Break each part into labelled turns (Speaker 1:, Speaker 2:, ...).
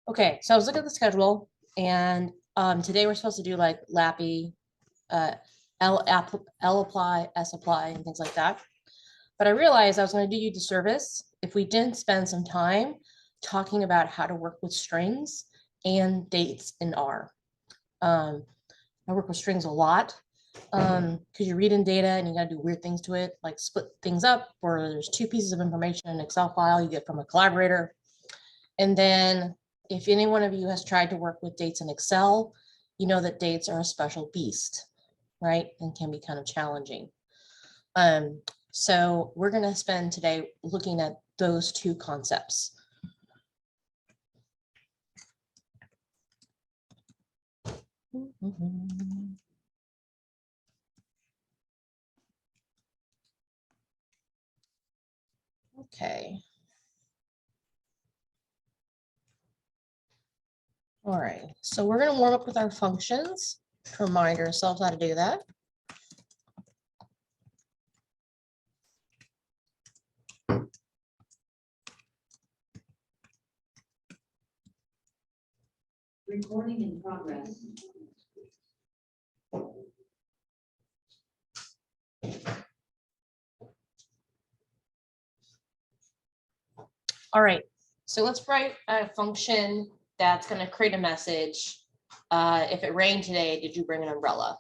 Speaker 1: Okay, so I was looking at the schedule, and today we're supposed to do like Lappy, L apply, S apply, and things like that. But I realized I was going to do you disservice if we didn't spend some time talking about how to work with strings and dates in R. I work with strings a lot because you're reading data and you got to do weird things to it, like split things up, or there's two pieces of information in an Excel file you get from a collaborator. And then if any one of you has tried to work with dates in Excel, you know that dates are a special beast, right? And can be kind of challenging. So we're going to spend today looking at those two concepts. Okay. All right, so we're going to warm up with our functions to remind ourselves how to do that.
Speaker 2: Recording in progress.
Speaker 1: All right, so let's write a function that's going to create a message. If it rained today, did you bring an umbrella?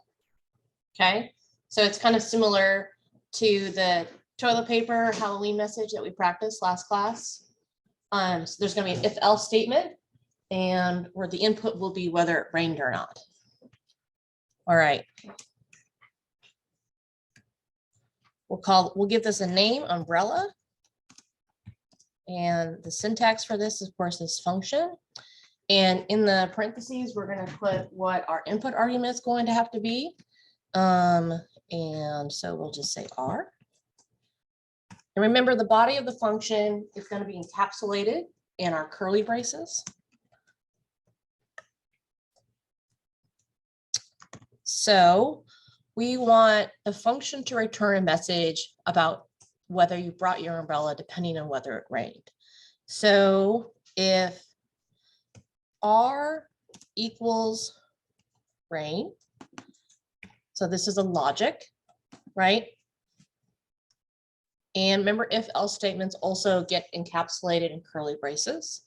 Speaker 1: Okay, so it's kind of similar to the toilet paper Halloween message that we practiced last class. So there's going to be an if-else statement, and where the input will be whether it rained or not. All right. We'll give this a name, umbrella. And the syntax for this, of course, is function. And in the parentheses, we're going to put what our input argument is going to have to be. And so we'll just say R. And remember, the body of the function is going to be encapsulated in our curly braces. So we want the function to return a message about whether you brought your umbrella, depending on whether it rained. So if R equals rain, so this is a logic, right? And remember, if else statements also get encapsulated in curly braces.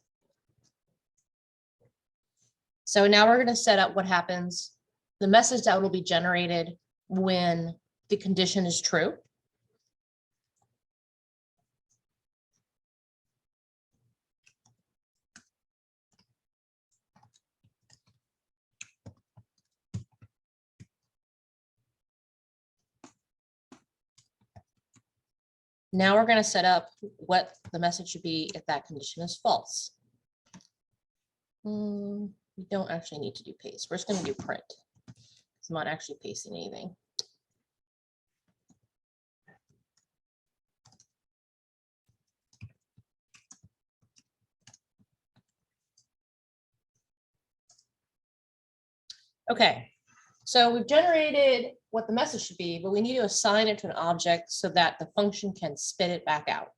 Speaker 1: So now we're going to set up what happens, the message that will be generated when the condition is true. Now we're going to set up what the message should be if that condition is false. We don't actually need to do paste. We're just going to do print. I'm not actually pasting anything. Okay, so we've generated what the message should be, but we need to assign it to an object so that the function can spit it back out.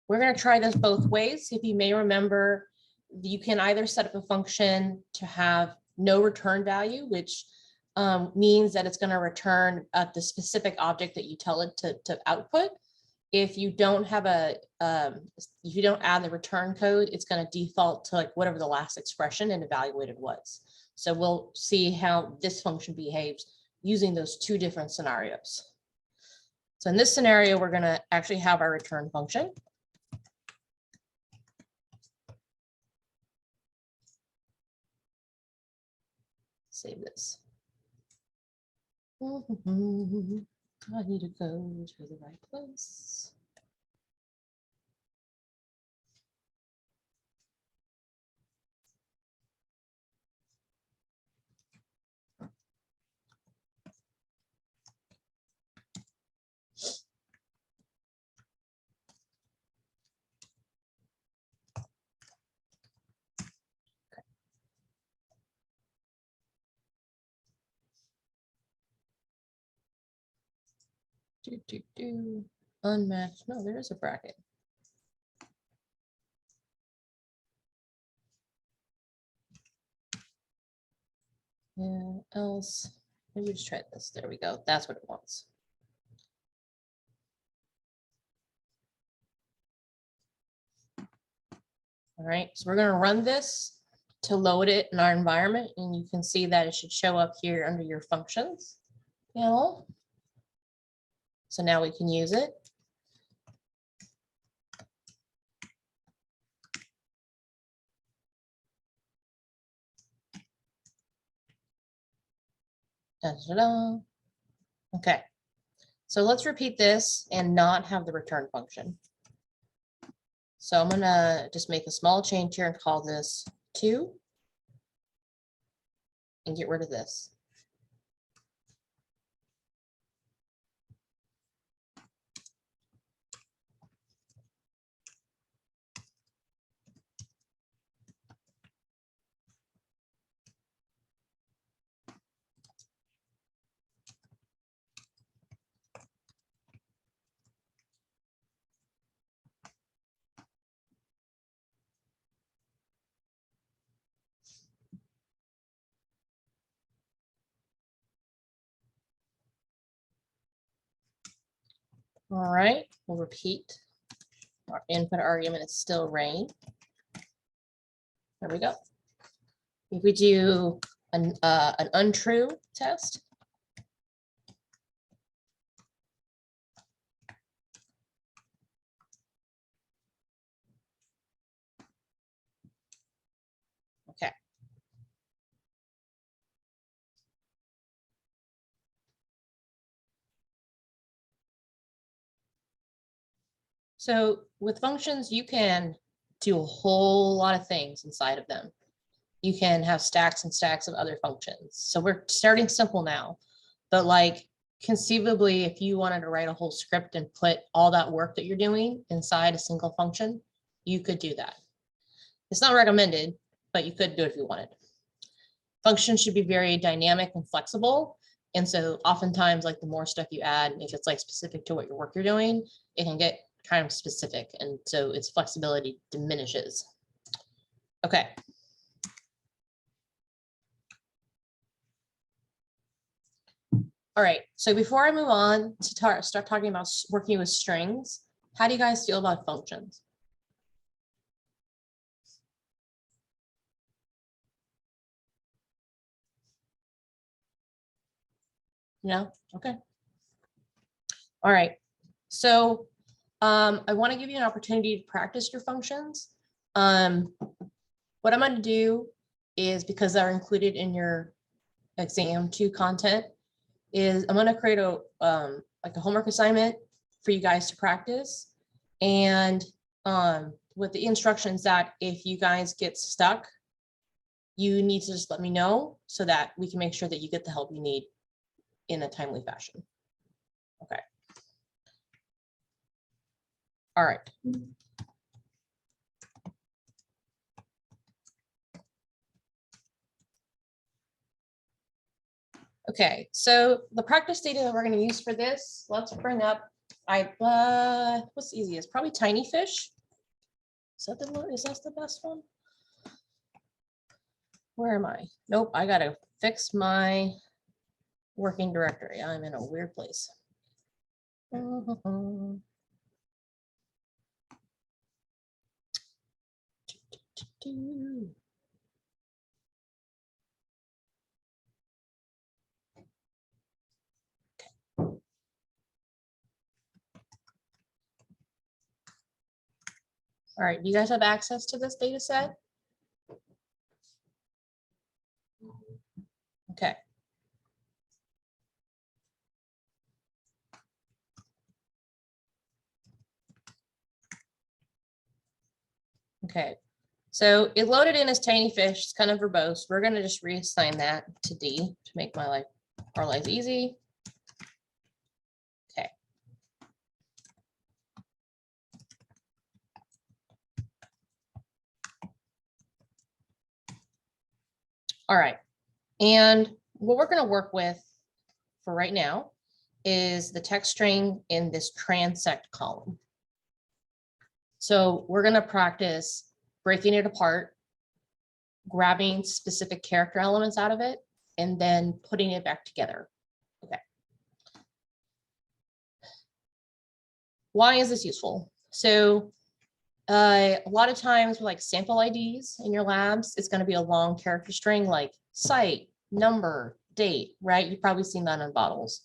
Speaker 1: We're going to try this both ways. If you may remember, you can either set up a function to have no return value, which means that it's going to return the specific object that you tell it to output. If you don't have if you don't add the return code, it's going to default to like whatever the last expression and evaluated was. So we'll see how this function behaves using those two different scenarios. So in this scenario, we're going to actually have our return function. Save this. I need to go to the right place. Unmatched. No, there is a bracket. Yeah, else. Maybe just try this. There we go. That's what it wants. All right, so we're going to run this to load it in our environment, and you can see that it should show up here under your functions panel. So now we can use it. Da-da-da. Okay, so let's repeat this and not have the return function. So I'm gonna just make a small change here and call this 2 and get rid of this. All right, we'll repeat. Our input argument is still rain. There we go. If we do an untrue test, okay. So with functions, you can do a whole lot of things inside of them. You can have stacks and stacks of other functions. So we're starting simple now, but like conceivably, if you wanted to write a whole script and put all that work that you're doing inside a single function, you could do that. It's not recommended, but you could do it if you wanted. Functions should be very dynamic and flexible. And so oftentimes, like the more stuff you add, if it's like specific to what your work you're doing, it can get kind of specific. And so its flexibility diminishes. Okay. All right, so before I move on to start talking about working with strings, how do you guys feel about functions? Yeah, okay. All right, so I want to give you an opportunity to practice your functions. What I'm going to do is, because they're included in your exam 2 content, is I'm going to create a like a homework assignment for you guys to practice, and with the instructions that if you guys get stuck, you need to just let me know so that we can make sure that you get the help you need in a timely fashion. Okay. All right. Okay, so the practice data that we're going to use for this, let's bring up, what's the easiest? Probably Tiny Fish. Is that the best one? Where am I? Nope, I got to fix my working directory. I'm in a weird place. All right, do you guys have access to this data set? Okay. Okay, so it loaded in as Tiny Fish. It's kind of verbose. We're going to just reassign that to D to make our life easy. Okay. All right, and what we're going to work with for right now is the text string in this transect column. So we're going to practice breaking it apart, grabbing specific character elements out of it, and then putting it back together. Okay. Why is this useful? So a lot of times with like sample IDs in your labs, it's going to be a long character string like site, number, date, right? You've probably seen that on bottles.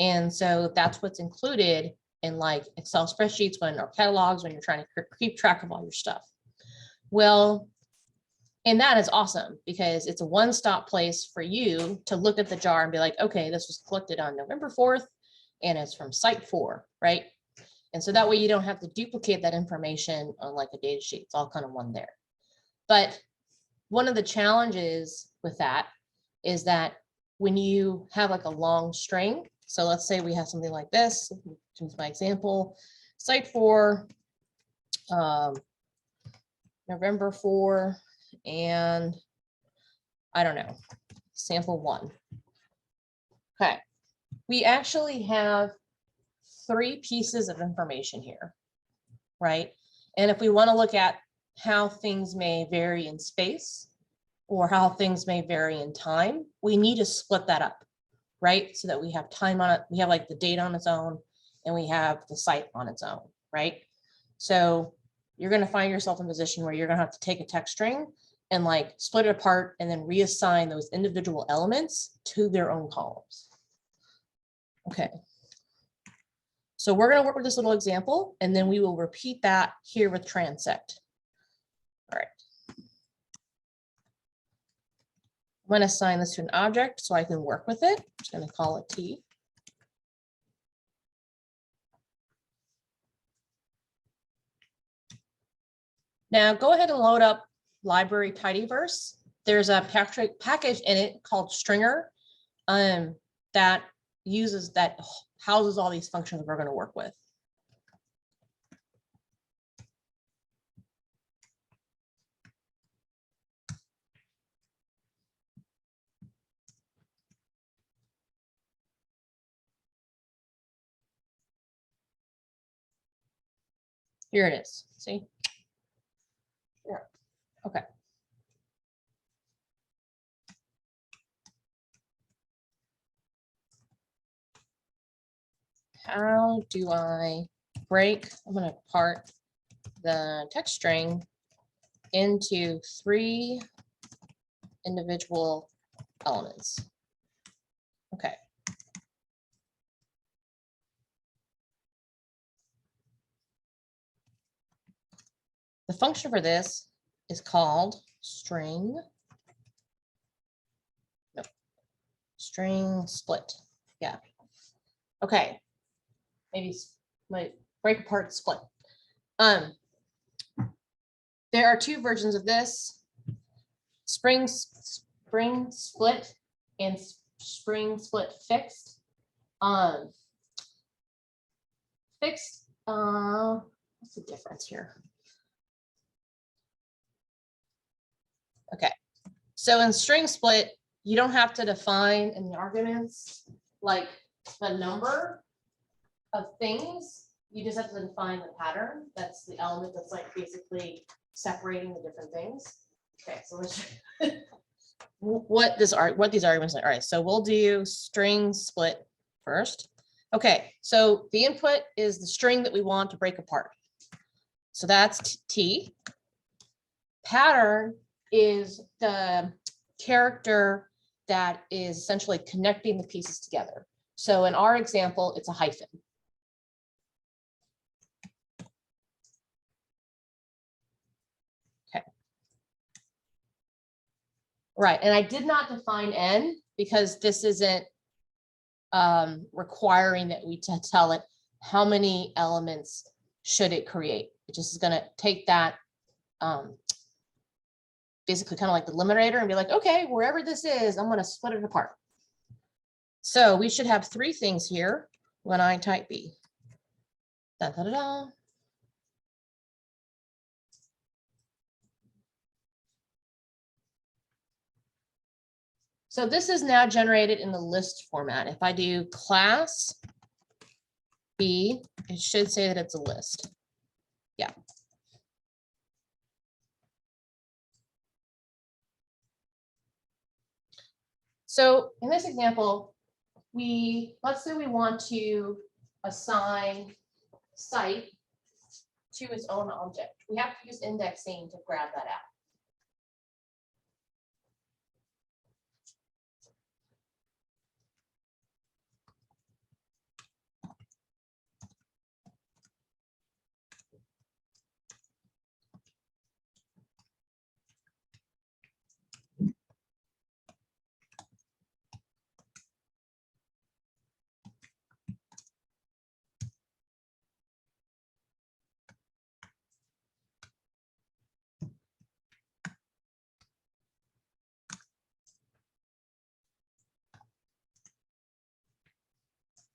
Speaker 1: And so that's what's included in like Excel spreadsheets or catalogs when you're trying to keep track of all your stuff. Well, and that is awesome because it's a one-stop place for you to look at the jar and be like, okay, this was collected on November 4th and it's from site 4, right? And so that way you don't have to duplicate that information on like a data sheet. It's all kind of one there. But one of the challenges with that is that when you have like a long string, so let's say we have something like this, use my example, site 4, November 4, and I don't know, sample 1. Okay, we actually have 3 pieces of information here, right? And if we want to look at how things may vary in space or how things may vary in time, we need to split that up, right? So that we have time on it, we have like the date on its own, and we have the site on its own, right? So you're going to find yourself in a position where you're going to have to take a text string and like split it apart and then reassign those individual elements to their own columns. Okay. So we're going to work with this little example, and then we will repeat that here with transect. All right. I'm going to assign this to an object so I can work with it. I'm just going to call it T. Now go ahead and load up library tidyverse. There's a package in it called stringer that houses all these functions we're going to work with. Here it is. See? Yeah. Okay. How do I break? I'm going to part the text string into 3 individual elements. Okay. The function for this is called string split. Yeah. Okay. Maybe my break apart split. There are 2 versions of this: spring split and spring split fixed. Fixed. What's the difference here? Okay. So in string split, you don't have to define in the arguments like the number of things. You just have to define the pattern. That's the element that's like basically separating the different things. Okay, so let's what these arguments are. All right, so we'll do string split first. Okay, so the input is the string that we want to break apart. So that's T. Pattern is the character that is essentially connecting the pieces together. So in our example, it's a hyphen. Okay. Right, and I did not define N because this isn't requiring that we tell it how many elements should it create. It just is going to take that basically kind of like the limiter and be like, okay, wherever this is, I'm going to split it apart. So we should have 3 things here when I type B. Da, da, da, da. So this is now generated in the list format. If I do class B, it should say that it's a list. Yeah. So in this example, let's say we want to assign site to its own object. We have to use indexing to grab that out.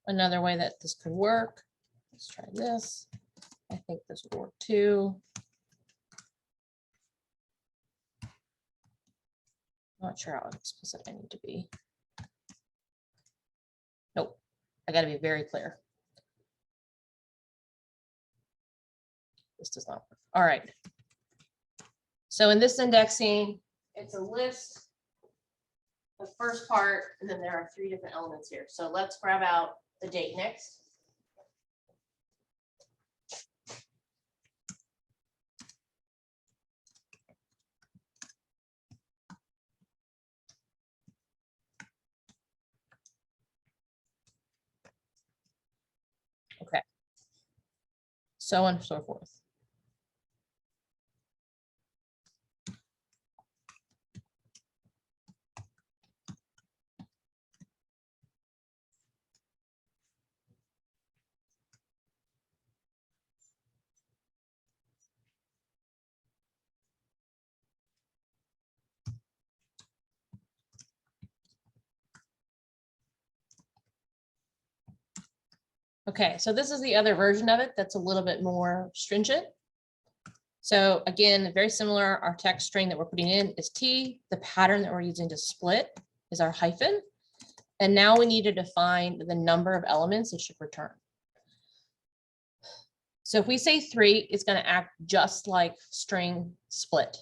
Speaker 1: Another way that this could work, let's try this. I think this would work too. Not sure how explicit I need to be. Nope, I got to be very clear. This does not work. All right. So in this indexing, it's a list, the first part, and then there are 3 different elements here. So let's grab out the date next. Okay. So on and so forth. Okay, so this is the other version of it that's a little bit more stringent. So again, very similar, our text string that we're putting in is T. The pattern that we're using to split is our hyphen. And now we need to define the number of elements it should return. So if we say 3, it's going to act just like string split.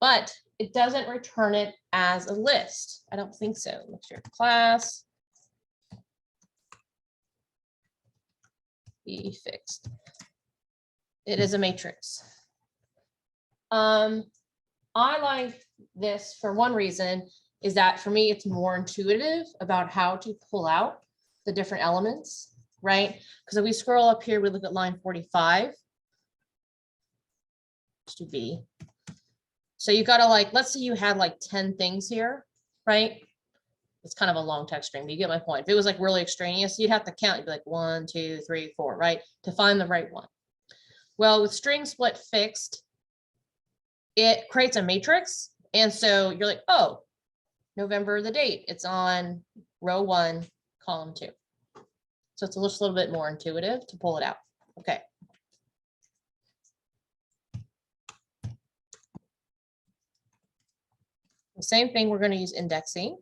Speaker 1: But it doesn't return it as a list. I don't think so. Make sure class be fixed. It is a matrix. I like this for one reason, is that for me, it's more intuitive about how to pull out the different elements, right? Because if we scroll up here, we look at line 45. Let's do B. So you gotta let's say you had 10 things here, right? It's kind of a long text string, but you get my point. If it was really extraneous, you'd have to count. You'd be 1, 2, 3, 4, right? To find the right one. Well, with string split fixed, it creates a matrix. And so you're like, oh, November, the date, it's on row 1, column 2. So it's just a little bit more intuitive to pull it out. Okay. The same thing, we're going to use indexing.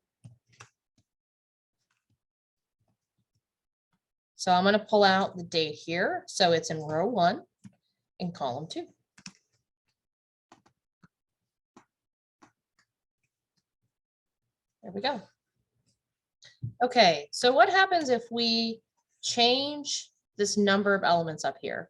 Speaker 1: So I'm going to pull out the date here. So it's in row 1 in column 2. There we go. Okay, so what happens if we change this number of elements up here?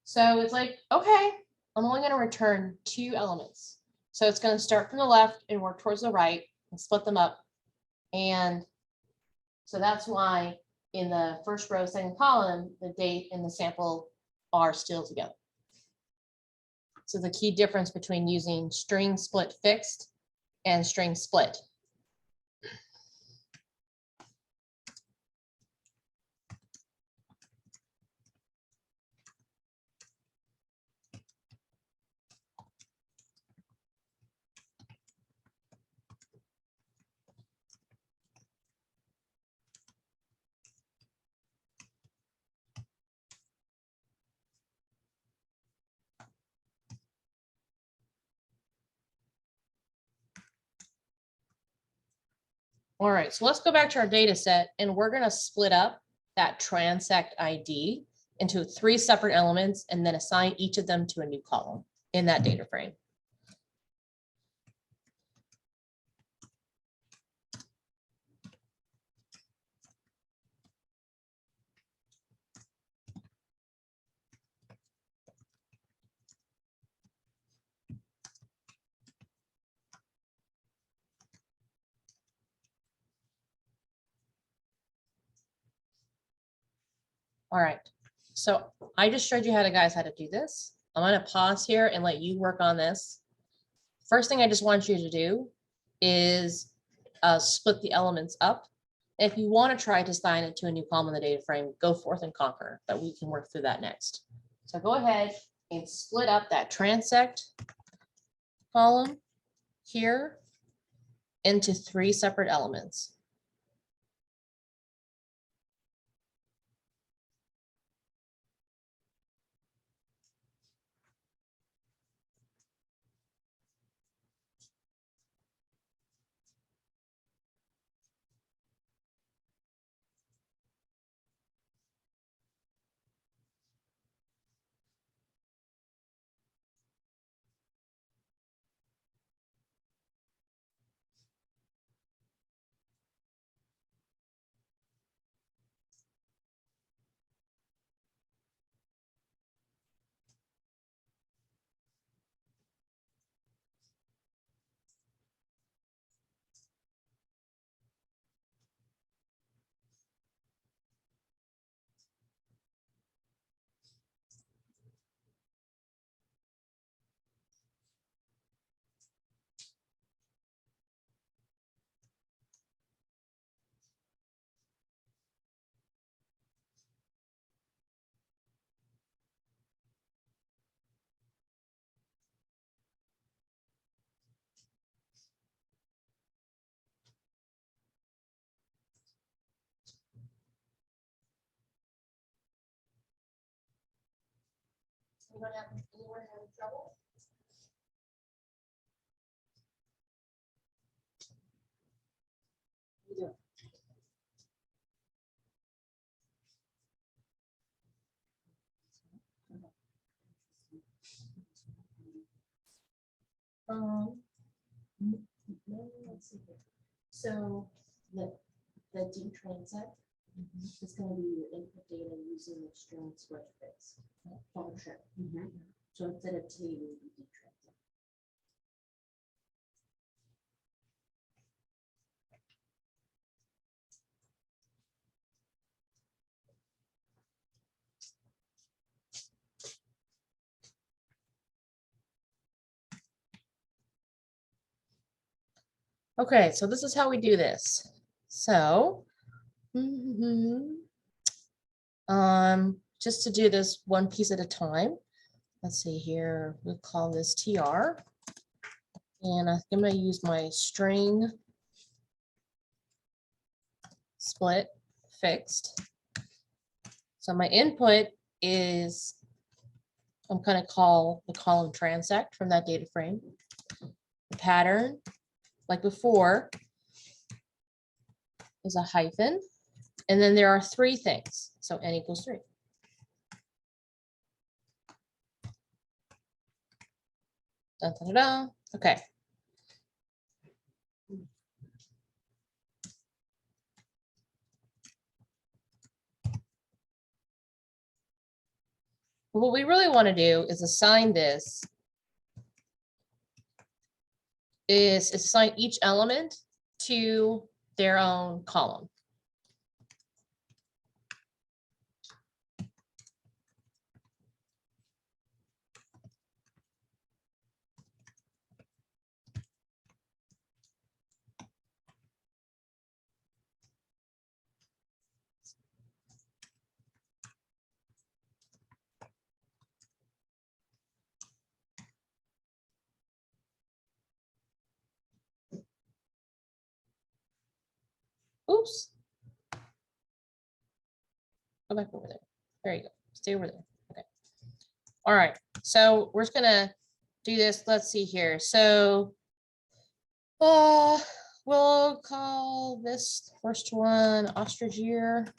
Speaker 1: So it's okay, I'm only going to return 2 elements. So it's going to start from the left and work towards the right and split them up. And so that's why in the first row, second column, the date and the sample are still together. So the key difference between using string split fixed and string split. All right, so let's go back to our data set and we're going to split up that transect ID into 3 separate elements and then assign each of them to a new column in that data frame. All right, so I just showed you how to do this. I'm going to pause here and let you work on this. First thing I just want you to do is split the elements up. If you want to try to assign it to a new column in the data frame, go forth and conquer, but we can work through that next. So go ahead and split up that transect column here into 3 separate elements. Anyone having trouble? You do. Let's see here. So the D transect is going to be your input data using the string split fix function. So instead of T, it would be D transect. Okay, so this is how we do this. So, just to do this one piece at a time, let's see here, we'll call this TR. And I think I'm going to use my string split fixed. So my input is, I'm going to call the column transect from that data frame. The pattern, like before, is a hyphen. And then there are 3 things. So n equals 3. Dun, dun, dun, dun. Okay. What we really want to do is assign this, is assign each element to their own column. Oops. Go back over there. There you go. Stay over there. Okay. All right. So we're just gonna do this. Let's see here. So we'll call this first one ostrich ear.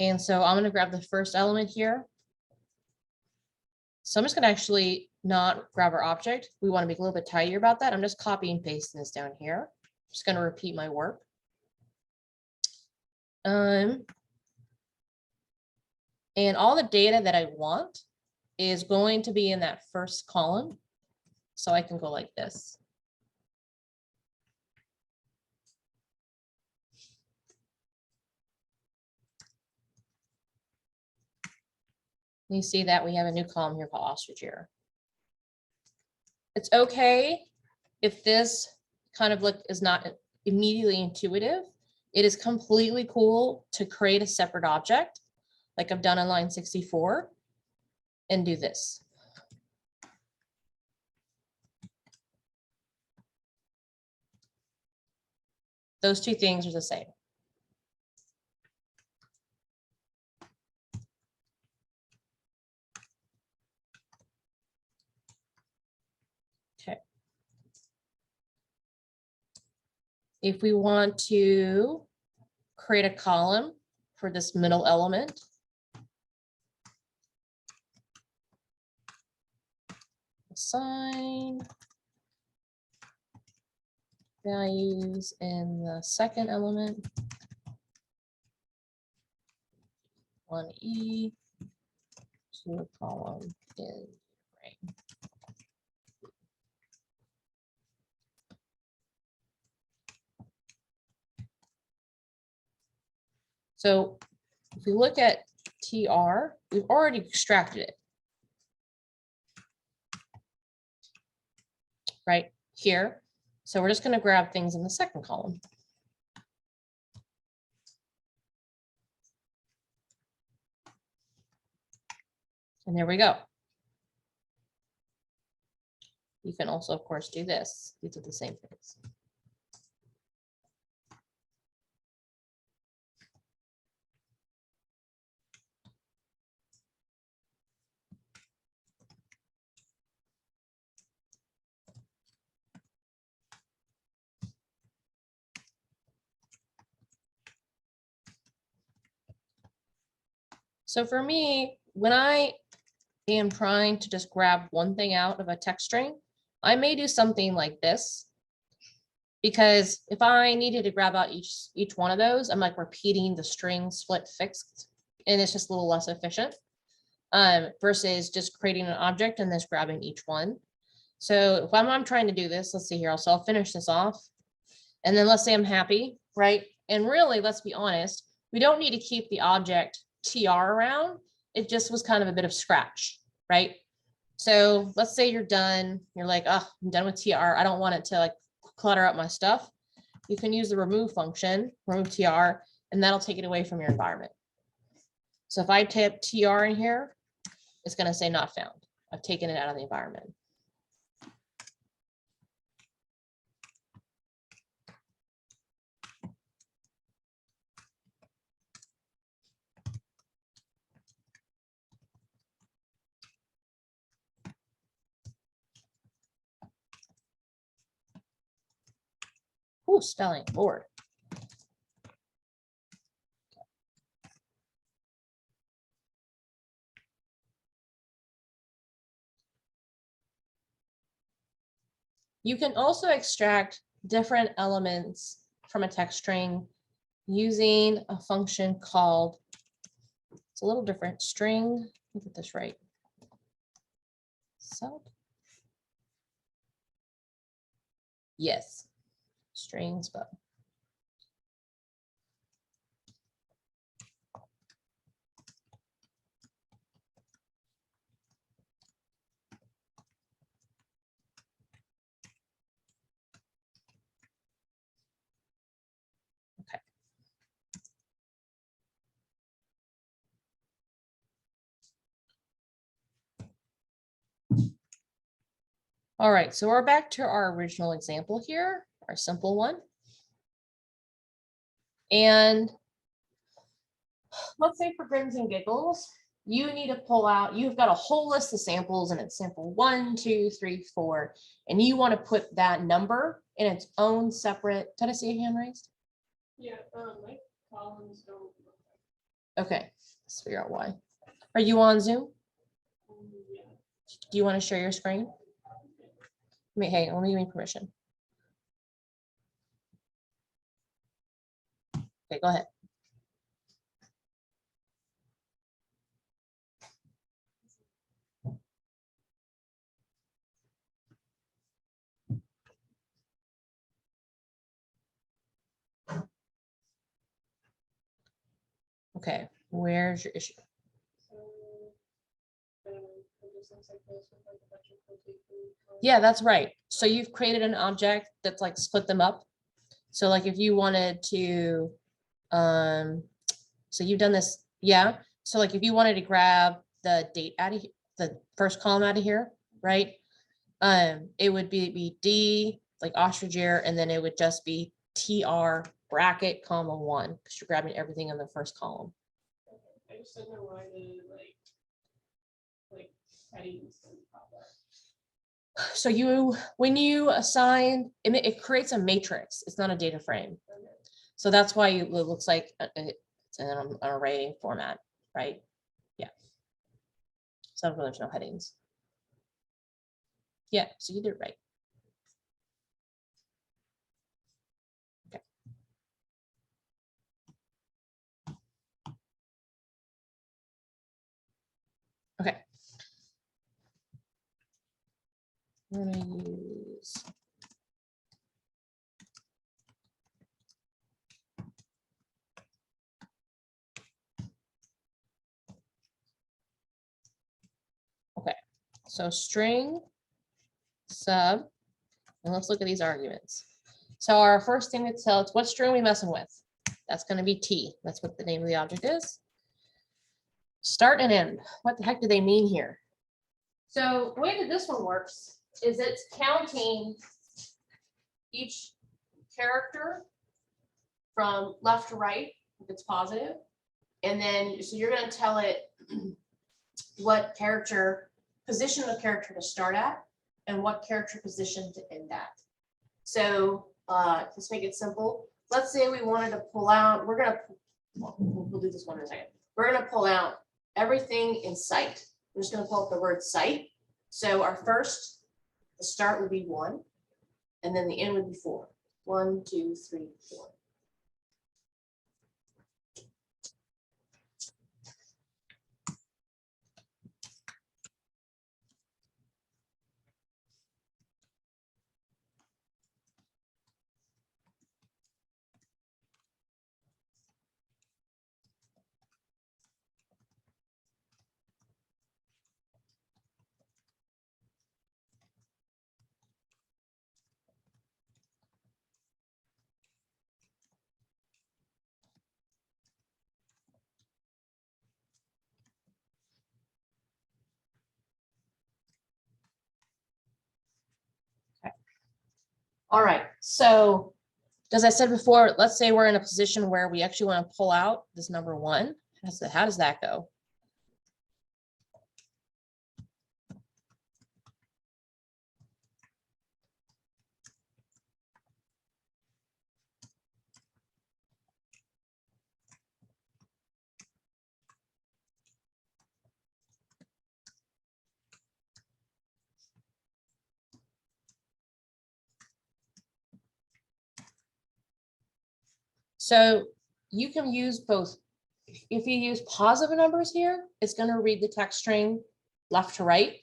Speaker 1: And so I'm gonna grab the first element here. So I'm just gonna actually not grab our object. We want to make a little bit tidier about that. I'm just copy and pasting this down here. I'm just gonna repeat my work. And all the data that I want is going to be in that first column. So I can go like this. You see that we have a new column here called ostrich ear. It's okay if this kind of look is not immediately intuitive. It is completely cool to create a separate object, like I've done on line 64, and do this. Those two things are the same. Okay. If we want to create a column for this middle element, assign values in the second element, 1E to a column in array. So if we look at TR, we've already extracted it. Right here. So we're just going to grab things in the second column. And there we go. You can also, of course, do this. These are the same things. So for me, when I am trying to just grab one thing out of a text string, I may do something like this. Because if I needed to grab out each one of those, I'm like repeating the string split fixed, and it's just a little less efficient versus just creating an object and just grabbing each one. So if I'm trying to do this, let's see here. So I'll finish this off. And then let's say I'm happy, right? And really, let's be honest, we don't need to keep the object TR around. It just was kind of a bit of scratch, right? So let's say you're done. You're like, oh, I'm done with TR. I don't want it to like clutter up my stuff. You can use the remove function, remove TR, and that'll take it away from your environment. So if I type TR in here, it's going to say not found. I've taken it out of the environment. Ooh, spelling, Lord. You can also extract different elements from a text string using a function called, it's a little different, string, let me get this right. So, yes, strings, but okay. All right, so we're back to our original example here. our simple one. And let's say for grins and giggles, you need to pull out, you've got a whole list of samples and it's sample 1, 2, 3, 4, and you want to put that number in its own separate, did I see a hand raised?
Speaker 3: Yeah, my columns don't.
Speaker 1: Okay, let's figure out why. Are you on Zoom?
Speaker 3: Yeah.
Speaker 1: Do you want to share your screen? Hey, only give me permission. Okay, go ahead. Okay, where's your issue?
Speaker 3: So, it just looks like this with like a bunch of quotation columns.
Speaker 1: Yeah, that's right. So you've created an object that's like split them up. So like if you wanted to, so you've done this, yeah. So like if you wanted to grab the date out of the first column out of here, right? It would be D, like ostrich ear, and then it would just be TR bracket comma 1, because you're grabbing everything in the first column.
Speaker 3: Okay, I just don't know why the like headings didn't pop up.
Speaker 1: So you, when you assign, it creates a matrix. It's not a data frame.
Speaker 3: Okay.
Speaker 1: So that's why it looks like it's in an array format, right? Yeah. So there's no headings. Yeah, so you did it right. Okay. Okay. I'm gonna use. Okay, so string sub, and let's look at these arguments. So our first thing to tell, it's what string are we messing with? That's going to be T. That's what the name of the object is. Start and end. What the heck do they mean here? So the way that this one works is it's counting each character from left to right if it's positive. And then, so you're going to tell it what character, position of character to start at and what character position to end at. So let's make it simple. Let's say we wanted to pull out, we'll do this one in a second. We're going to pull out everything in sight. We're just going to pull up the word sight. So our first, the start would be 1, and then the end would be 4. 1, 2, 3, 4. All right, so as I said before, let's say we're in a position where we actually want to pull out this number 1. How does that go? So you can use both. If you use positive numbers here, it's going to read the text string left to right.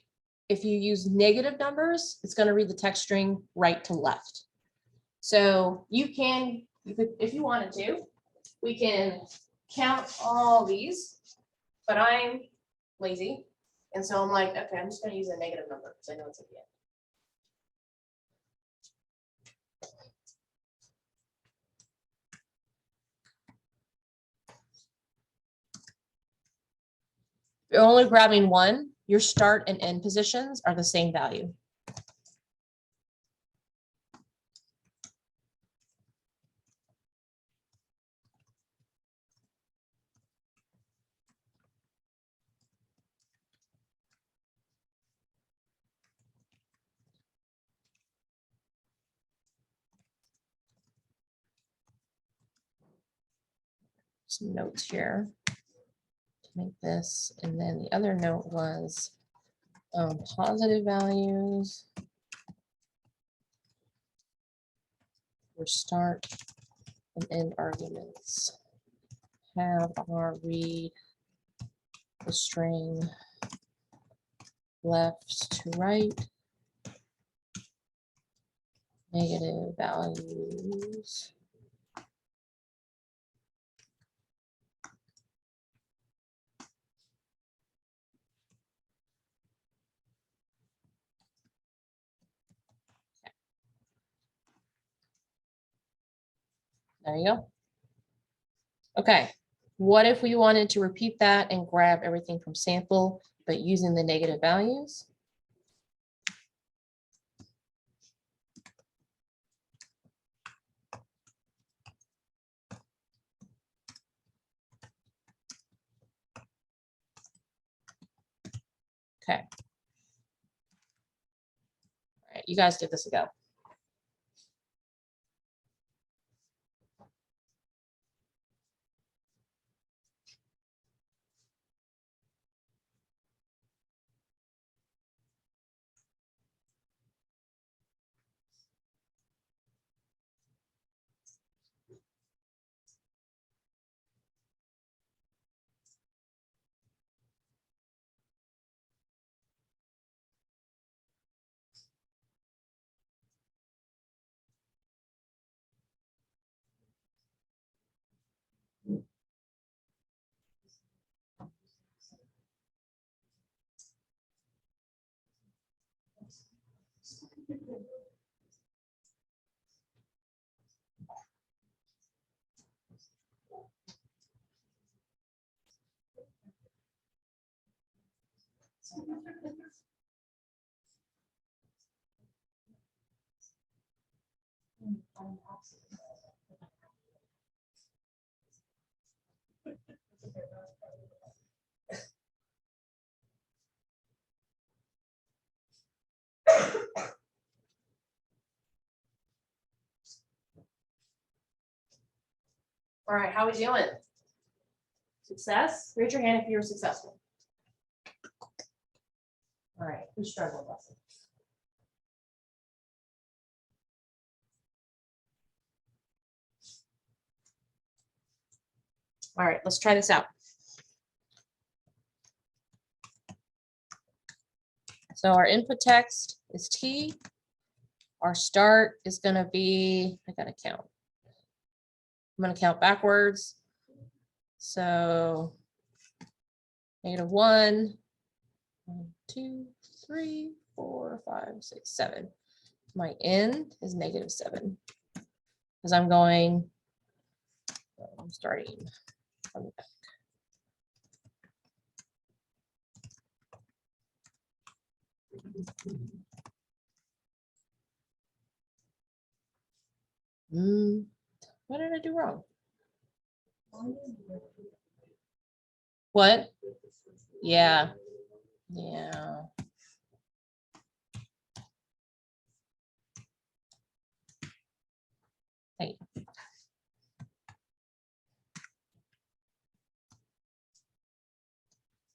Speaker 1: If you use negative numbers, it's going to read the text string right to left. So you can, if you wanted to, we can count all these, but I'm lazy. And so I'm like, okay, I'm just going to use a negative number because I know it's at the end. You're only grabbing 1, your start and end positions are the same value. some notes here to make this. And then the other note was positive values for start and end arguments. Have our read the string left to right. Negative values. There you go. Okay, what if we wanted to repeat that and grab everything from sample, but using the negative values? Okay. All right, you guys give this a go. All right, how are we doing? Success? Raise your hand if you were successful. All right, who struggled, Leslie? All right, let's try this out. So our input text is T. Our start is going to be, I got to count. I'm going to count backwards. So -1, 1, 2, 3, 4, 5, 6, 7. My end is -7 because I'm starting from the back. What did I do wrong? What? Yeah. Yeah. Hey.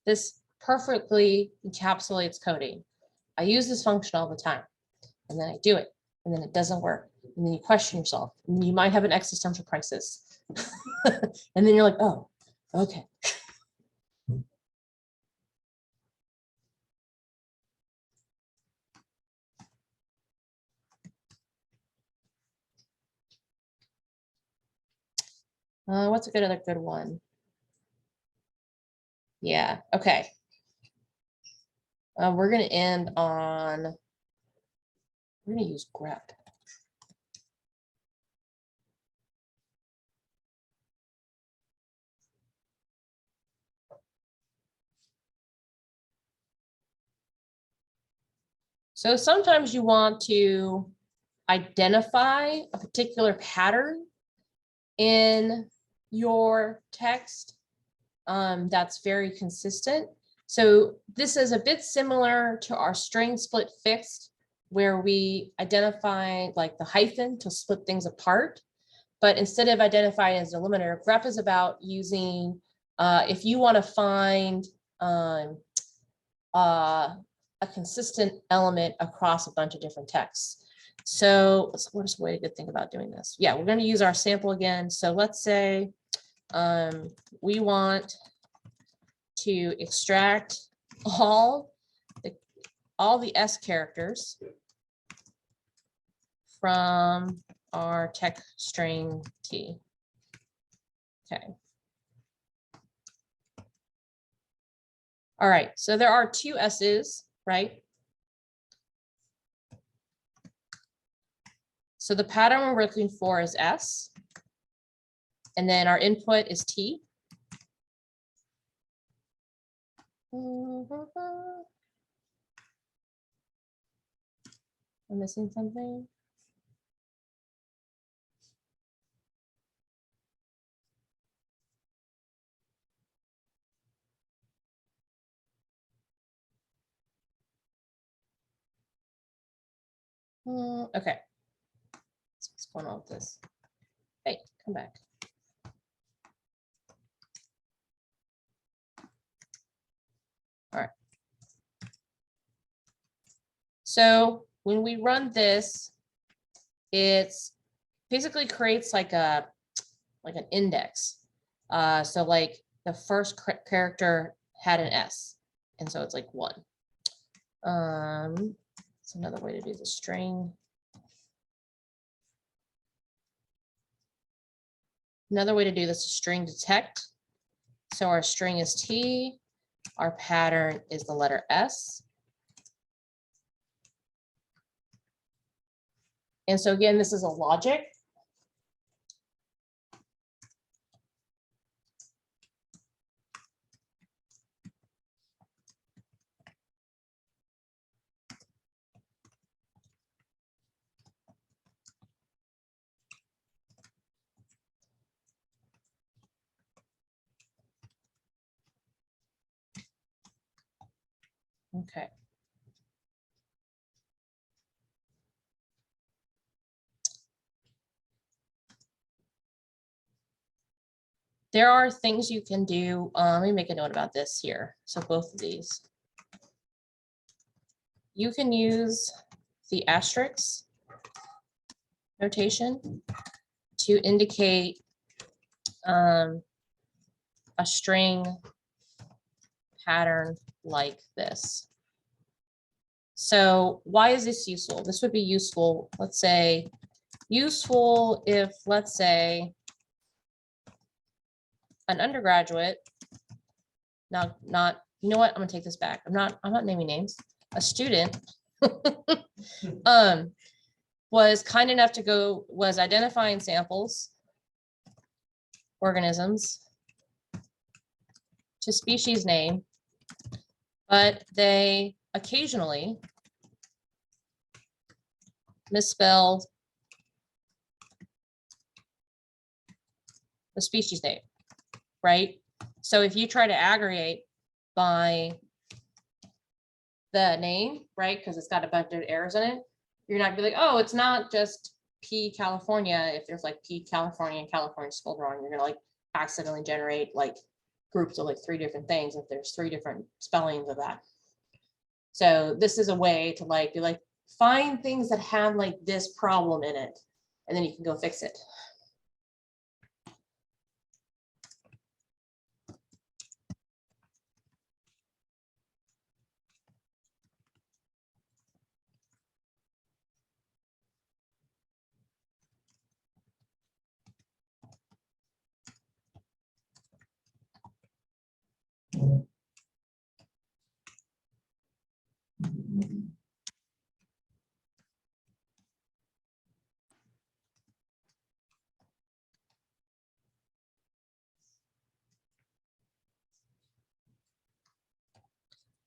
Speaker 1: This perfectly encapsulates coding. I use this function all the time, and then I do it, and then it doesn't work. And then you question yourself, and you might have an existential crisis. And then you're like, oh, okay. What's a other good one? Yeah, okay. We're going to end on, we're going to use grep. So sometimes you want to identify a particular pattern in your text that's very consistent. So this is a bit similar to our string split fixed, where we identify like the hyphen to split things apart. but instead of identifying as a delimiter, grep is about using, if you want to find a consistent element across a bunch of different texts. So what's a way to think about doing this? Yeah, we're going to use our sample again. So let's say we want to extract all the S characters from our text string T. Okay. All right, so there are two S's, right? So the pattern we're looking for is S, and then our input is T. I'm missing something. Okay. What's going on with this? Hey, come back. All right. So when we run this, it's basically creates like an index. So like the first character had an S, and so it's like 1. It's another way to do the string. Another way to do this is string detect. So our string is T, our pattern is the letter S. And so again, this is a logic. Okay. There are things you can do. Let me make a note about this here. So both of these. You can use the asterisk notation to indicate a string pattern like this. So why is this useful? This would be useful, let's say, useful if, let's say, an undergraduate, not, you know what, I'm gonna take this back. I'm not naming names. A student was kind enough to was identifying samples, organisms, to species name, but they occasionally misspelled the species name, right? So if you try to aggregate by the name, right, because it's got a bunch of errors in it, you're not gonna be like, oh, it's not just P California. If there's like P California and California spelled wrong, you're gonna like accidentally generate like groups of like 3 different things if there's 3 different spellings of that. So this is a way to like find things that have like this problem in it, and then you can go fix it.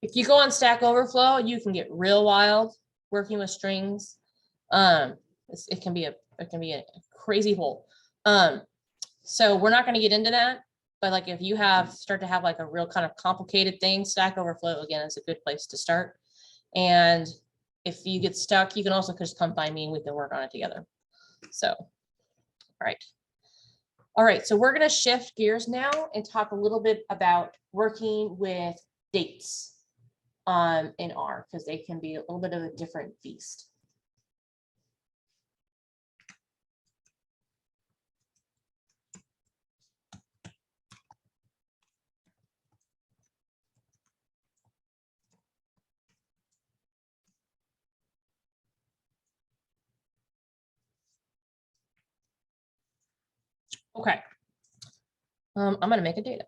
Speaker 1: If you go on Stack Overflow, you can get real wild working with strings. It can be a crazy hole. So we're not going to get into that, but like if you start to have like a real kind of complicated thing, Stack Overflow again is a good place to start. And if you get stuck, you can also just come find me and we can work on it together. So, all right. All right, so we're going to shift gears now and talk a little bit about working with dates in R, because they can be a little bit of a different beast. Okay. I'm going to make a data.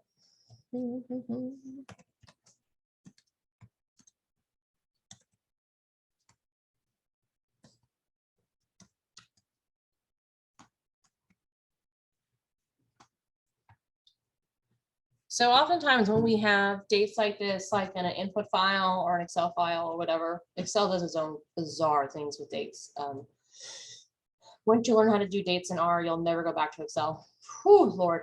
Speaker 1: So oftentimes when we have dates like this, like in an input file or an Excel file or whatever, Excel does its own bizarre things with dates. Once you learn how to do dates in R, you'll never go back to Excel. Whew, Lord.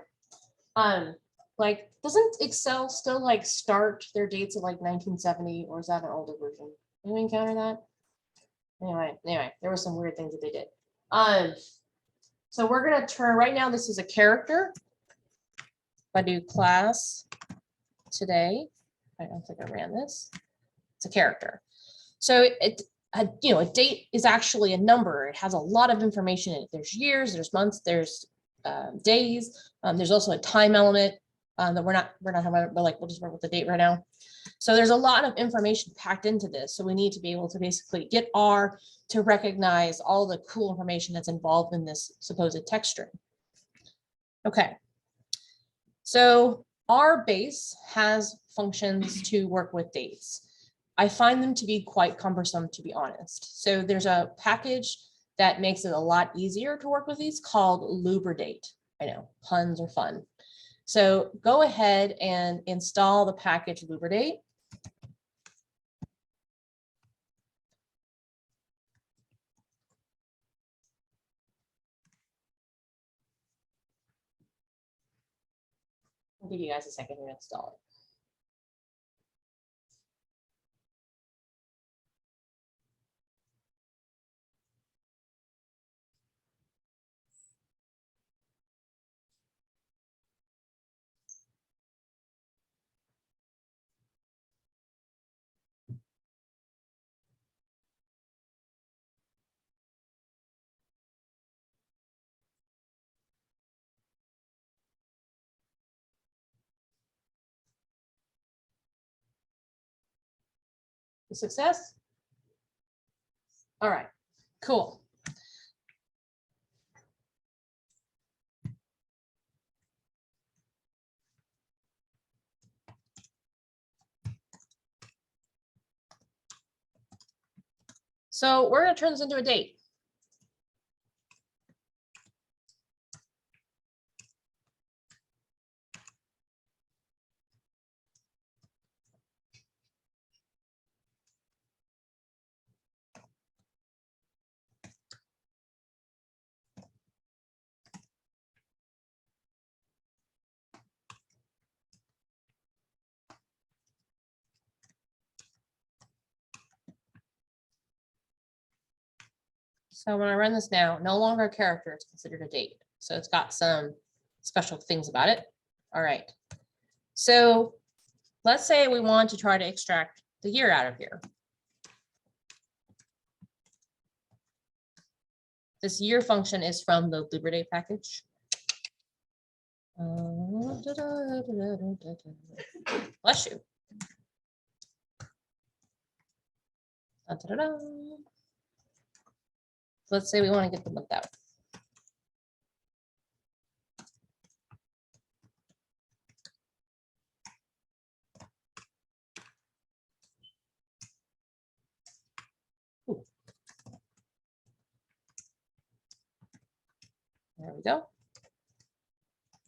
Speaker 1: Like, doesn't Excel still like start their dates at like 1970, or is that an older version? Anyone encounter that? Anyway, there were some weird things that they did. So we're gonna turn right now. This is a character. If I do class today, I don't think I ran this. It's a character. So a date is actually a number. It has a lot of information in it. There's years, there's months, there's days. There's also a time element that we're not talking about, but like we'll just work with the date right now. So there's a lot of information packed into this. So we need to be able to basically get R to recognize all the cool information that's involved in this supposed text string. Okay. So R base has functions to work with dates. I find them to be quite cumbersome, to be honest. So there's a package that makes it a lot easier to work with these called lubridate. I know, puns are fun. So go ahead and install the package lubridate. I'll give you guys a second to install it. A success? All right, cool. So we're going to turn this into a date. So when I run this now, no longer a character, it's considered a date. So it's got some special things about it. All right. So let's say we want to try to extract the year out of here. This year function is from the lubridate package. Bless you. Let's say we want to get the month out. Ooh. There we go.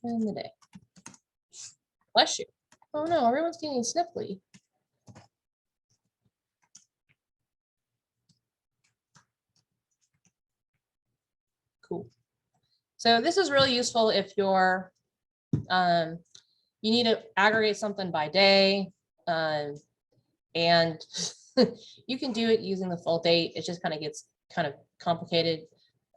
Speaker 1: And the day. Bless you. Oh no, everyone's getting sniffly. Cool. So this is really useful if you're, you need to aggregate something by day, and you can do it using the full date. It just kind of gets kind of complicated.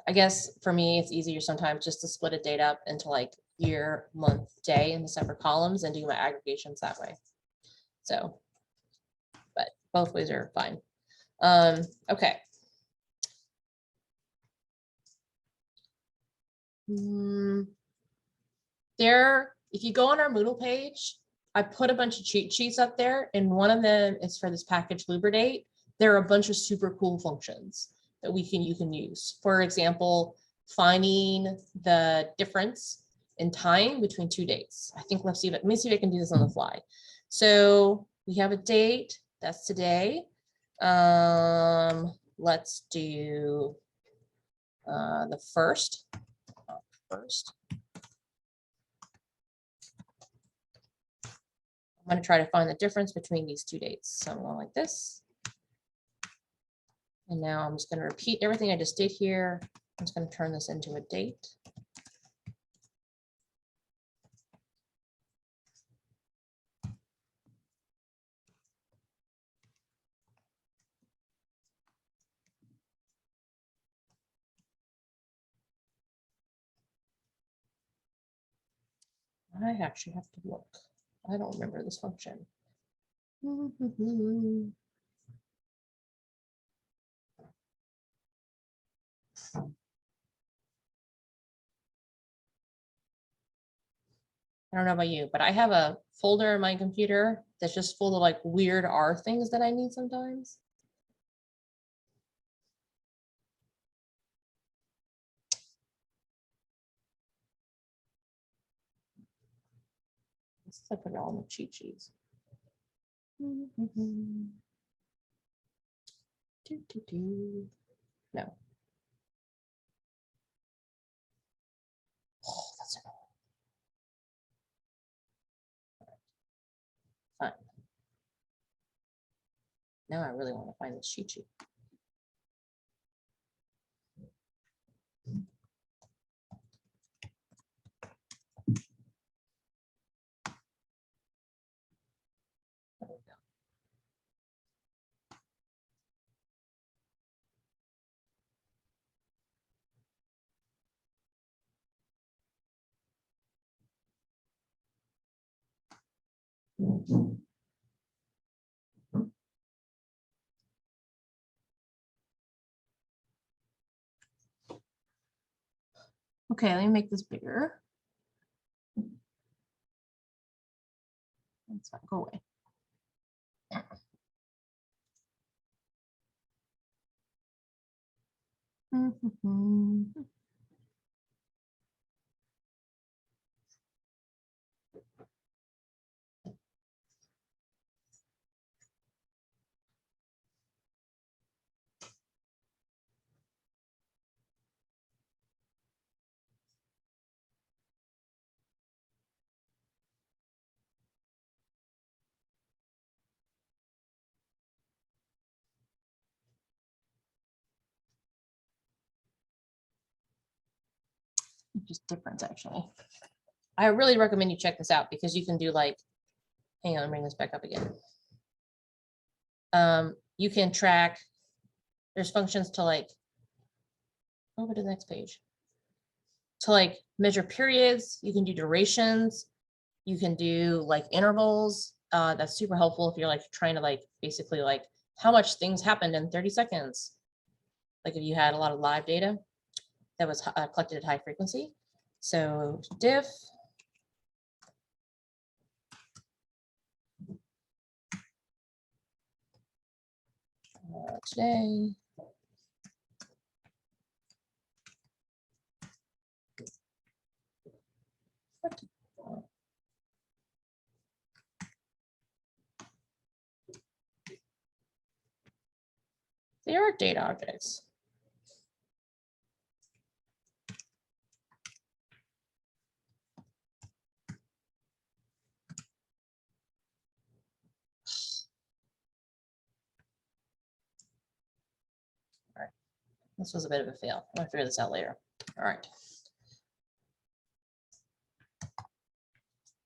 Speaker 1: I guess for me, it's easier sometimes just to split a date up into like year, month, day in the separate columns and do my aggregations that way. So, but both ways are fine. Okay. There, if you go on our Moodle page, I put a bunch of cheat sheets up there, and one of them is for this package Lubridate. There are a bunch of super cool functions that you can use. For example, finding the difference in time between two dates. I think let me see if I can do this on the fly. So we have a date, that's today. Let's do the first. I'm going to try to find the difference between these two dates. So I'm going like this. And now I'm just going to repeat everything I just did here. I'm just going to turn this into a date. I actually have to look. I don't remember this function. I don't know about you, but I have a folder in my computer that's just full of like weird R things that I need sometimes. Let's put it all in the cheat sheets. No. Oh, that's annoying. Fine. Now I really want to find this cheat sheet. Okay, let me make this bigger. That's fine, go away. Just difference actually. I really recommend you check this out because you can do like, hang on, bring this back up again. You can track, there's functions to like, over to the next page. To like measure periods, you can do durations, you can do like intervals. That's super helpful if you're like trying to like basically like how much things happened in 30 seconds. Like if you had a lot of live data that was collected at high frequency. So diff. Today. They are data objects. All right, this was a bit of a fail. I'm gonna figure this out later. All right.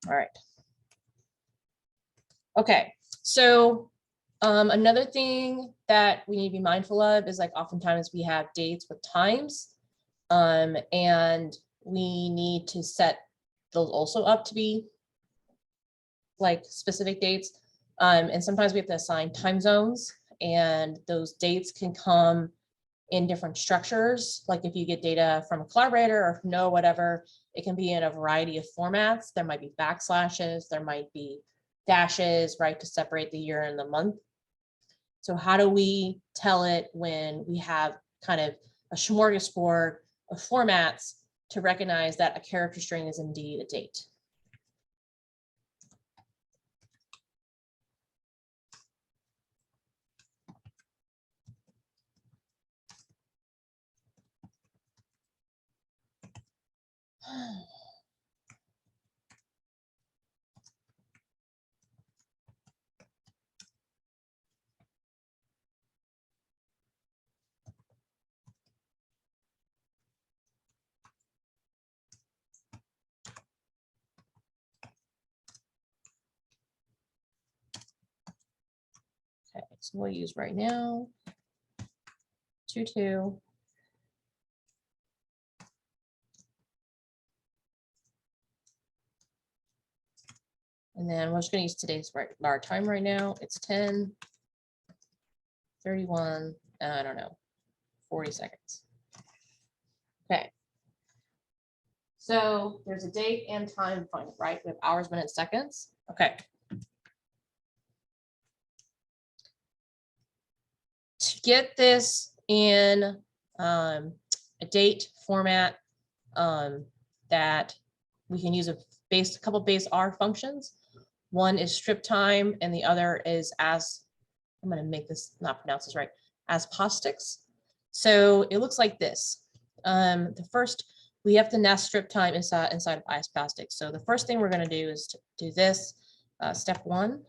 Speaker 1: All right. Okay, so another thing that we need to be mindful of is like oftentimes we have dates with times and we need to set those also up to be like specific dates. And sometimes we have to assign time zones, and those dates can come in different structures. Like if you get data from a collaborator or no, whatever, it can be in a variety of formats. There might be backslashes, there might be dashes, right, to separate the year and the month. So how do we tell it when we have kind of a smorgasbord of formats to recognize that a character string is indeed a date? Okay, so we'll use right now 2, 2. And then we're just going to use today's our time right now. It's 10:31. I don't know, 40 seconds. Okay. So there's a date and time finally, right? We have hours, minutes, seconds. Okay. To get this in a date format that we can use a couple base R functions. One is strip time, and the other is as, I'm going to make this not pronounce this right, as POSIXlt. So it looks like this. The first, we have to nest strip time inside of POSIXlt. So the first thing we're going to do is to do this. Step 1,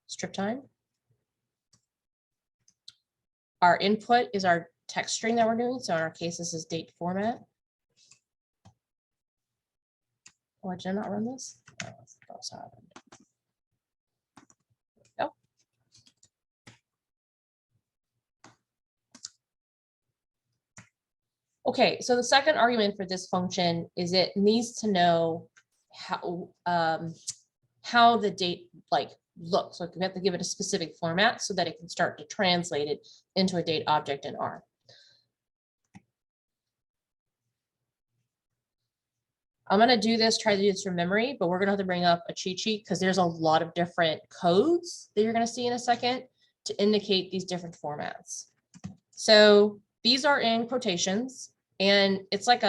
Speaker 1: strip time. Our input is our text string that we're doing. So in our case, this is date format. Oh, did I not run this? Oh, that's how happened. Oh. Okay, so the second argument for this function is it needs to know how the date looks. So we have to give it a specific format so that it can start to translate it into a date object in R. I'm going to do this, try to do this from memory, but we're going to have to bring up a cheat sheet because there's a lot of different codes that you're going to see in a second to indicate these different formats. So these are in quotations, and it's like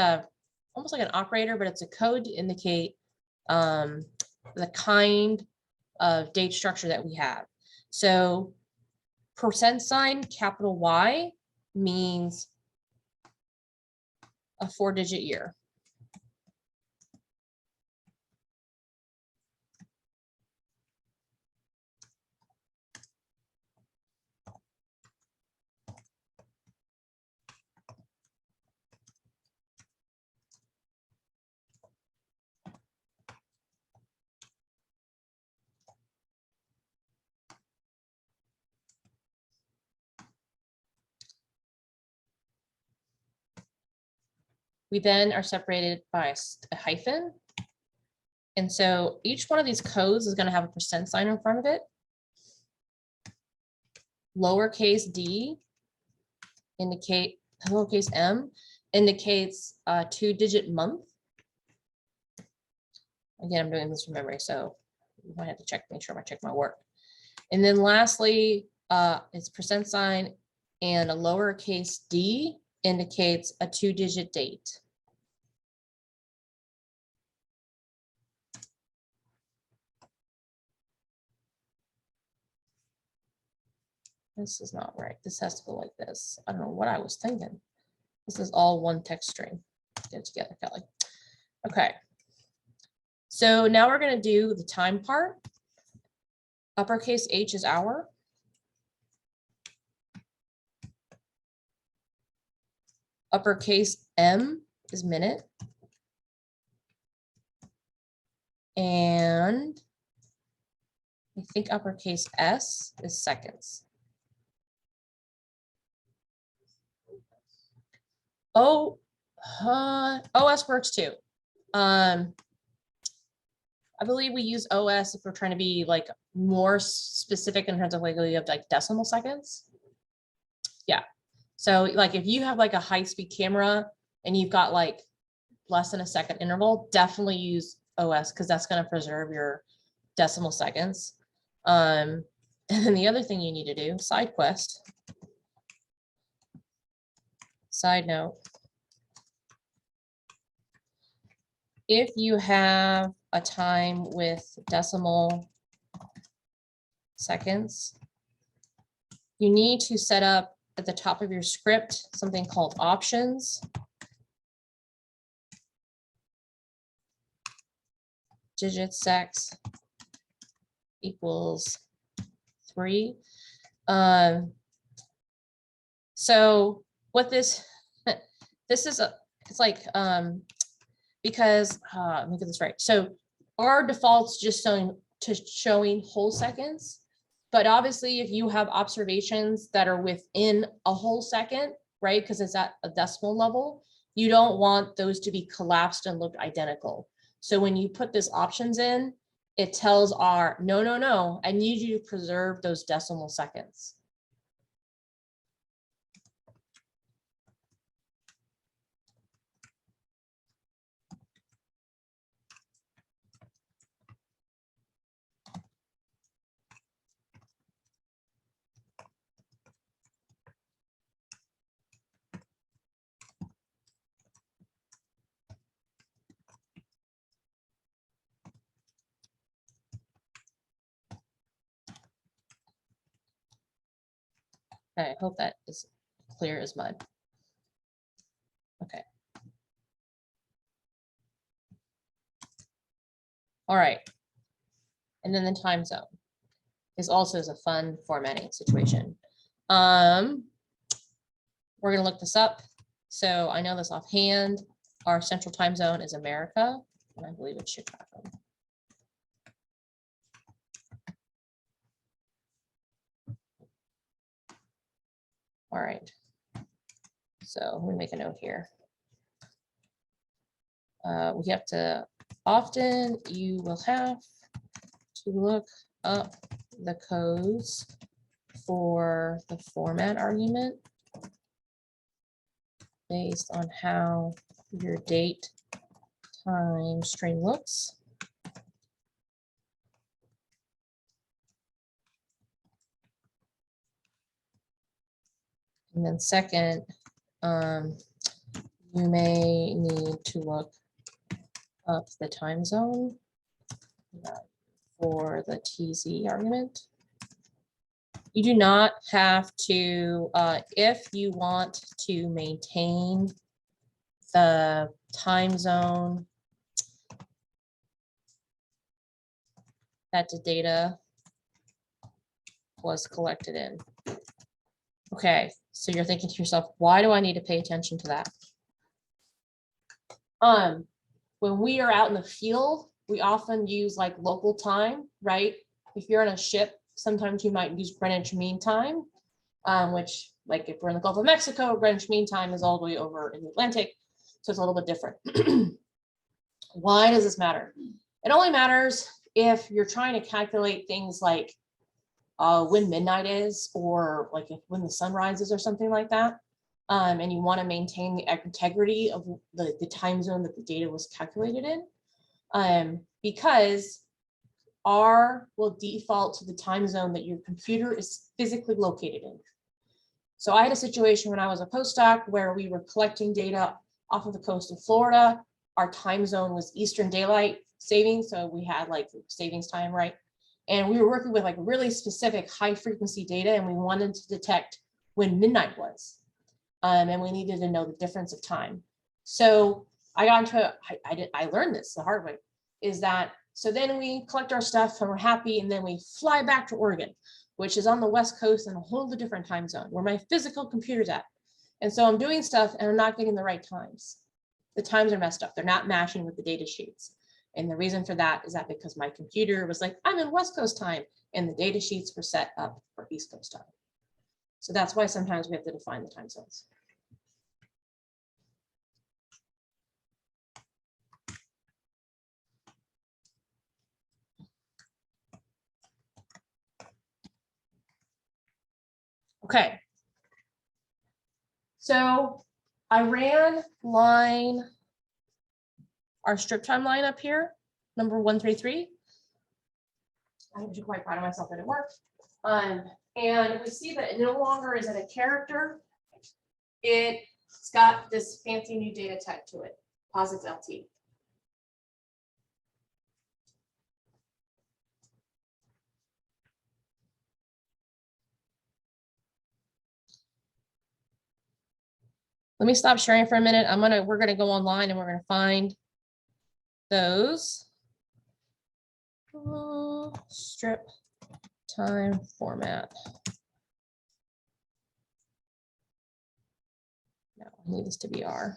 Speaker 1: almost like an operator, but it's a code to indicate the kind of date structure that we have. So %, capital Y, means a 4-digit year. We then are separated by a hyphen. And so each one of these codes is going to have a % in front of it. Lowercase d indicate, lowercase m indicates a 2-digit month. Again, I'm doing this from memory, so you might have to make sure I check my work. And then lastly, it's % and a lowercase d indicates a 2-digit date. This is not right. This has to go like this. I don't know what I was thinking. This is all one text string. Get it together, Kelly. Okay. So now we're going to do the time part. Uppercase H is hour. Uppercase M is minute. And I think uppercase S is seconds. Oh, OS works too. I believe we use OS if we're trying to be like more specific in terms of like we have like decimal seconds. Yeah. So like if you have like a high-speed camera and you've got like less than a second interval, definitely use OS because that's going to preserve your decimal seconds. And then the other thing you need to do, side quest. Side note. If you have a time with decimal seconds, you need to set up at the top of your script something called options. Digit sex equals 3. So what this is it's like because let me get this right. So our default's just showing whole seconds, but obviously if you have observations that are within a whole second, right? Because it's at a decimal level, you don't want those to be collapsed and look identical. So when you put this options in, it tells R, no, I need you to preserve those decimal seconds. I hope that is clear as mud. Okay. All right. And then the time zone is also a fun formatting situation. We're gonna look this up. So I know this offhand. Our central time zone is America, and I believe it's Chicago. All right. So let me make a note here. We have to, often you will have to look up the codes for the format argument based on how your date time string looks. And then second, you may need to look up the time zone for the TZ argument. You do not have to, if you want to maintain the time zone that the data was collected in. Okay, so you're thinking to yourself, why do I need to pay attention to that? When we are out in the field, we often use like local time, right? If you're on a ship, sometimes you might use Greenwich Mean Time, which like if we're in the Gulf of Mexico, Greenwich Mean Time is all the way over in the Atlantic. So it's a little bit different. Why does this matter? It only matters if you're trying to calculate things like when midnight is, or like when the sun rises or something like that. And you want to maintain the integrity of the time zone that the data was calculated in, because R will default to the time zone that your computer is physically located in. So I had a situation when I was a postdoc where we were collecting data off of the coast of Florida. Our time zone was Eastern Daylight Savings, so we had like savings time, right? And we were working with like really specific high frequency data, and we wanted to detect when midnight was. And we needed to know the difference of time. So I got into, I learned this the hard way, is that, so then we collect our stuff and we're happy, and then we fly back to Oregon, which is on the West Coast in a whole different time zone where my physical computer's at. And so I'm doing stuff and I'm not getting the right times. The times are messed up. They're not matching with the data sheets. And the reason for that is that because my computer was like, I'm in West Coast time, and the data sheets were set up for East Coast time. So that's why sometimes we have to define the time zones. Okay. So I ran our strip time line up here, number 133. I'm actually quite proud of myself that it worked. And we see that it no longer is it a character. It's got this fancy new data type to it, POSIXlt. Let me stop sharing for a minute. We're gonna go online and we're gonna find those. Strip time format. No, I need this to be R.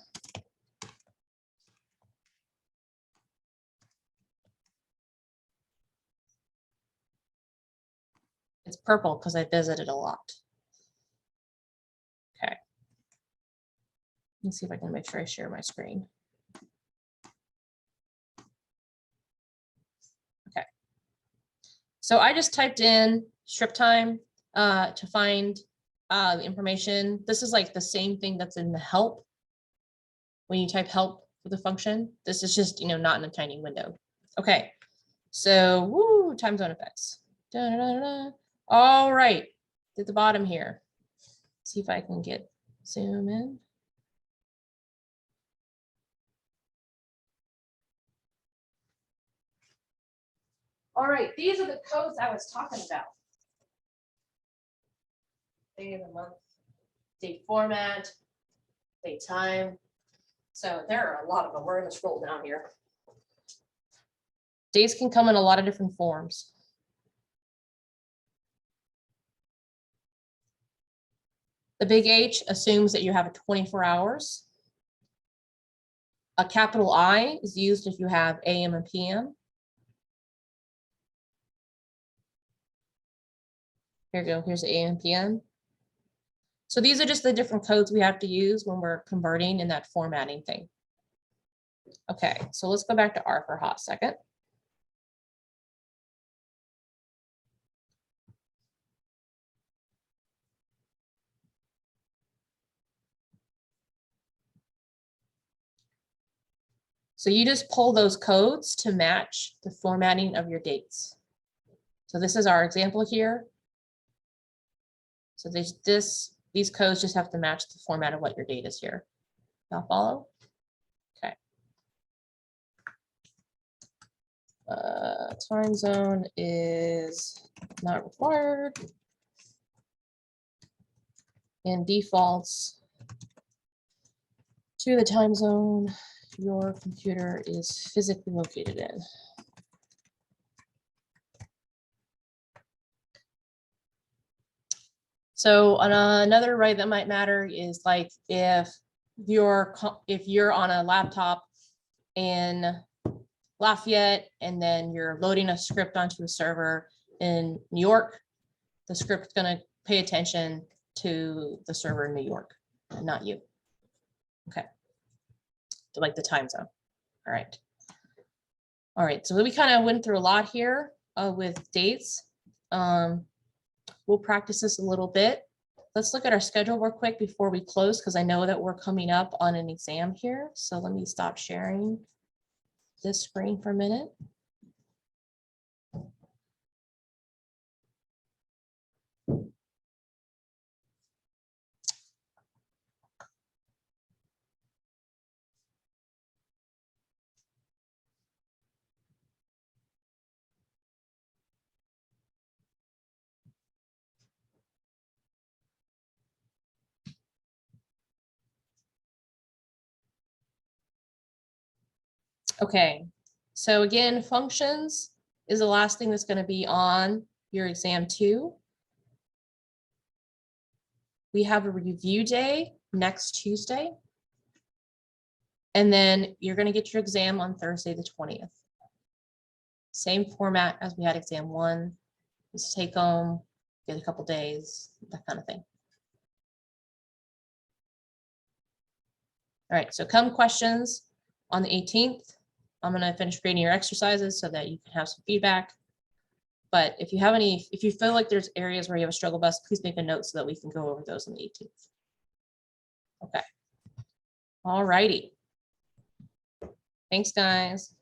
Speaker 1: It's purple because I visited a lot. Okay. Let's see if I can make sure I share my screen. Okay. So I just typed in strip time to find the information. This is like the same thing that's in the help. When you type help for the function, this is just, not in a tiny window. Okay. So, woo, time zone effects. Da, da, da, da. All right, at the bottom here. See if I can zoom in. All right, these are the codes I was talking about. Day of the month, date format, date time. So there are a lot of them. We're going to scroll down here. Days can come in a lot of different forms. The big H assumes that you have a 24 hours. A capital I is used if you have AM and PM. Here you go. Here's the AM and PM. So these are just the different codes we have to use when we're converting in that formatting thing. Okay, so let's go back to R for a hot second. So you just pull those codes to match the formatting of your dates. So this is our example here. So these codes just have to match the format of what your date is here. Y'all follow? Okay. Time zone is not required. And defaults to the time zone your computer is physically located in. So another right that might matter is like if you're on a laptop in Lafayette and then you're loading a script onto a server in New York, the script's going to pay attention to the server in New York, not you. Okay. So like the time zone. All right. All right. So we kind of went through a lot here with dates. We'll practice this a little bit. Let's look at our schedule real quick before we close, because I know that we're coming up on an exam here. So let me stop sharing this screen for a minute. Okay, so again, functions is the last thing that's going to be on your exam 2. We have a review day next Tuesday. And then you're going to get your exam on Thursday, the 20th. Same format as we had exam 1. Just take home, get a couple days, that kind of thing. All right, so come questions on the 18th. I'm going to finish grading your exercises so that you can have some feedback. But if you have any, if you feel like there's areas where you have a struggle bus, please make a note so that we can go over those on the 18th. Okay. All righty. Thanks, guys.